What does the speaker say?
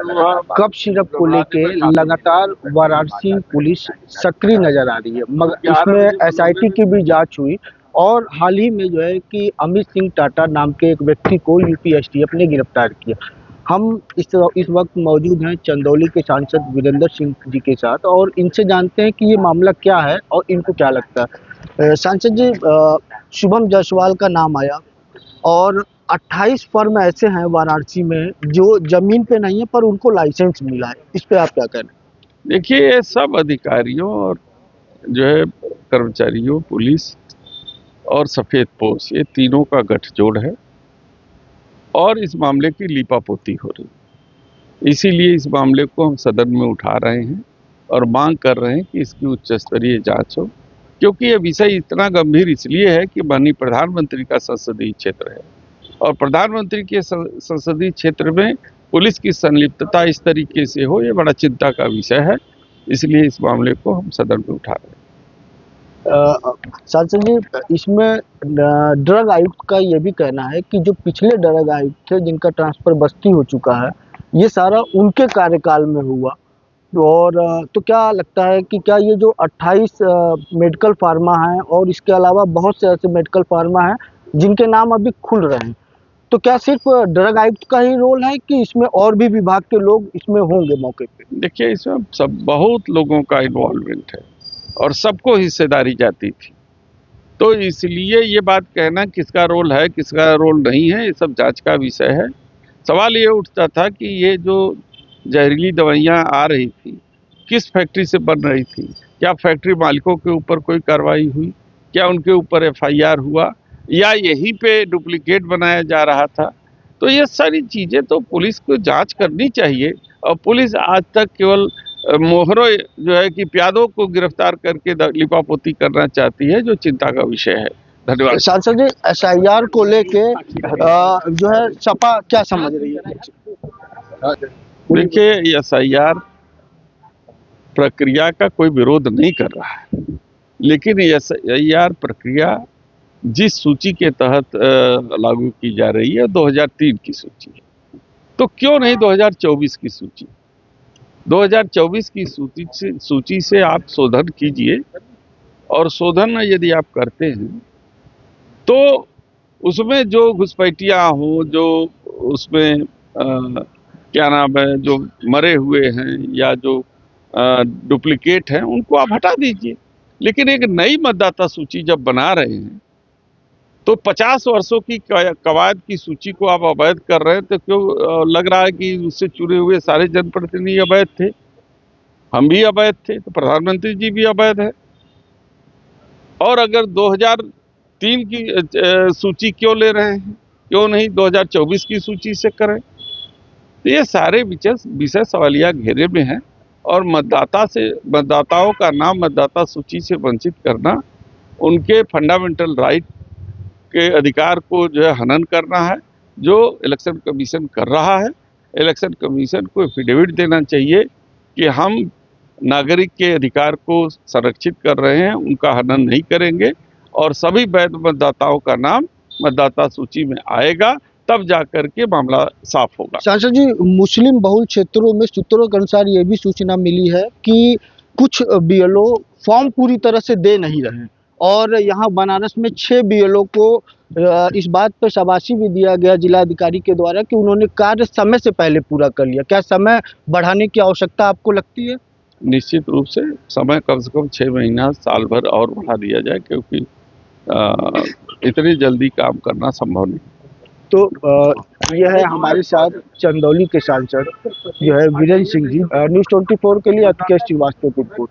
Cough syrup को लेके लगातार वाराणसी पुलिस सक्रिय नजर आ रही है, मगर इसमें एसआईटी की भी जांच हुई और हाल ही में जो है कि अमित सिंह टाटा नाम के एक व्यक्ति को यूपी एसटीएफ ने गिरफ्तार किया। हम इस वक्त मौजूद हैं चंदौली के सांसद वीरेंद्र सिंह जी के साथ और इनसे जानते हैं कि ये मामला क्या है और इनको क्या लगता है। सांसद जी, शुभम जायसवाल का नाम आया और 28 फर्म ऐसे हैं वाराणसी में जो जमीन पे नहीं है पर उनको लाइसेंस मिला है, इस पे आप क्या कह रहे हैं? देखिए, ये सब अधिकारियों और जो है कर्मचारियों, पुलिस और सफेद पोश, ये तीनों का गठजोड़ है और इस मामले की लीपापोती हो रही है। इसीलिए इस मामले को हम सदन में उठा रहे हैं और मांग कर रहे हैं कि इसकी उच्च स्तरीय जांच हो, क्योंकि यह विषय इतना गंभीर इसलिए है कि माननीय प्रधानमंत्री का संसदीय क्षेत्र है और प्रधानमंत्री के संसदीय क्षेत्र में पुलिस की संलिप्तता इस तरीके से हो, ये बड़ा चिंता का विषय है। इसलिए इस मामले को हम सदन में उठा रहे हैं। सांसद जी, इसमें ड्रग आयुक्त का ये भी कहना है कि जो पिछले ड्रग आयुक्त थे जिनका ट्रांसफर बस्ती हो चुका है, ये सारा उनके कार्यकाल में हुआ। और तो क्या लगता है कि क्या ये जो 28 मेडिकल फार्मा हैं और इसके अलावा बहुत से ऐसे मेडिकल फार्मा हैं जिनके नाम अभी खुल रहे हैं, तो क्या सिर्फ ड्रग आयुक्त का ही रोल है कि इसमें और भी विभाग के लोग इसमें होंगे मौके पे? देखिए, इसमें सब बहुत लोगों का इन्वॉल्वमेंट है और सबको हिस्सेदारी जाती थी, तो इसलिए ये बात कहना किसका रोल है किसका रोल नहीं है, ये सब जांच का विषय है। सवाल ये उठता था कि ये जो जहरीली दवाइयाँ आ रही थी किस फैक्ट्री से बन रही थी, क्या फैक्ट्री मालिकों के ऊपर कोई कार्रवाई हुई, क्या उनके ऊपर एफआईआर हुआ या यहीं पे डुप्लीकेट बनाया जा रहा था। तो ये सारी चीज़ें तो पुलिस को जांच करनी चाहिए और पुलिस आज तक केवल मोहरों जो है कि प्यादों को गिरफ्तार करके लिपापोती करना चाहती है, जो चिंता का विषय है। धन्यवाद। सांसद जी, एसआईआर को लेके जो है सपा क्या समझ रही है? देखिए, एसआईआर प्रक्रिया का कोई विरोध नहीं कर रहा है, लेकिन एसआईआर प्रक्रिया जिस सूची के तहत लागू की जा रही है 2003 की सूची है, तो क्यों नहीं 2024 की सूची? 2024 की सूची से आप शोधन कीजिए और शोधन यदि आप करते हैं तो उसमें जो घुसपैठियाँ हों, जो उसमें क्या नाम है, जो मरे हुए हैं या जो डुप्लीकेट हैं, उनको आप हटा दीजिए। लेकिन एक नई मतदाता सूची जब बना रहे हैं तो 50 वर्षों की कवायद की सूची को आप अवैध कर रहे हैं, तो क्यों लग रहा है कि उससे चुने हुए सारे जनप्रतिनिधि अवैध थे? हम भी अवैध थे तो प्रधानमंत्री जी भी अवैध है। और अगर 2003 की सूची क्यों ले रहे हैं, क्यों नहीं 2024 की सूची से करें? तो ये सारे विषय सवालिया घेरे में हैं और मतदाताओं का नाम मतदाता सूची से वंचित करना उनके फंडामेंटल राइट के अधिकार को जो है हनन करना है, जो इलेक्शन कमीशन कर रहा है। इलेक्शन कमीशन को एफिडेविट देना चाहिए कि हम नागरिक के अधिकार को संरक्षित कर रहे हैं, उनका हनन नहीं करेंगे और सभी वैध मतदाताओं का नाम मतदाता सूची में आएगा, तब जाकर के मामला साफ होगा। सांसद जी, मुस्लिम बहुल क्षेत्रों में सूत्रों के अनुसार ये भी सूचना मिली है कि कुछ बीएलओ फॉर्म पूरी तरह से दे नहीं रहे और यहाँ बनारस में 6 बीएलओ को इस बात पर शाबाशी भी दिया गया जिलाधिकारी के द्वारा कि उन्होंने कार्य समय से पहले पूरा कर लिया। क्या समय बढ़ाने की आवश्यकता आपको लगती है? निश्चित रूप से समय कम से कम 6 महीना साल भर और बढ़ा दिया जाए, क्योंकि इतनी जल्दी काम करना संभव नहीं। तो यह है हमारे साथ चंदौली के सांसद जो है वीरेंद्र सिंह जी। न्यूज़ 24 के लिए अतुकेश श्रीवास्तव की रिपोर्ट।